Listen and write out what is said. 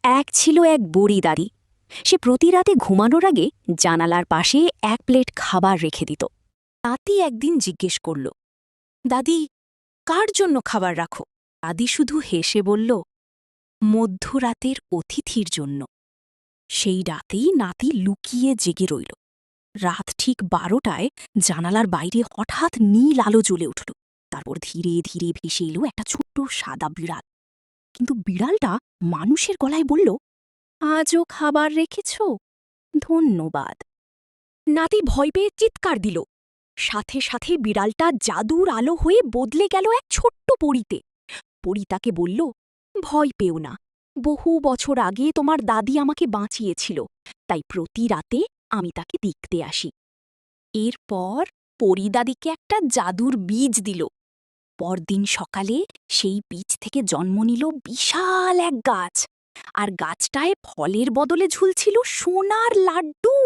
এক ছিল এক বুড়ি দাদি। সে প্রতি রাতে ঘুমানোর আগে জানালার পাশে এক প্লেট খাবার রেখে দিত। নাতি একদিন জিজ্ঞেস করল, দাদি, কার জন্য খাবার রাখো? দাদি শুধু হেসে বলল, মধ্যরাতের অতিথির জন্য। সেই রাতেই নাতি লুকিয়ে জেগে রইল। রাত ঠিক 12টায় জানালার বাইরে হঠাৎ নীল আলো জ্বলে উঠল। তারপর ধীরে ধীরে ভেসে এলো একটা ছোট্ট সাদা বিড়াল। কিন্তু বিড়ালটা মানুষের গলায় বলল, আজও খাবার রেখেছ? ধন্যবাদ। নাতি ভয় পেয়ে চিৎকার দিল। সাথে সাথে বিড়ালটা জাদুর আলো হয়ে বদলে গেল এক ছোট্ট পরীতে। পরী তাকে বলল, ভয় পেও না, বহু বছর আগে তোমার দাদি আমাকে বাঁচিয়েছিল, তাই প্রতি রাতে আমি তাকে দেখতে আসি। এরপর পরী দাদিকে একটা জাদুর বীজ দিল। পরদিন সকালে সেই বীজ থেকে জন্ম নিল বিশাল এক গাছ, আর গাছটায় ফলের বদলে ঝুলছিল সোনার লাড্ডু।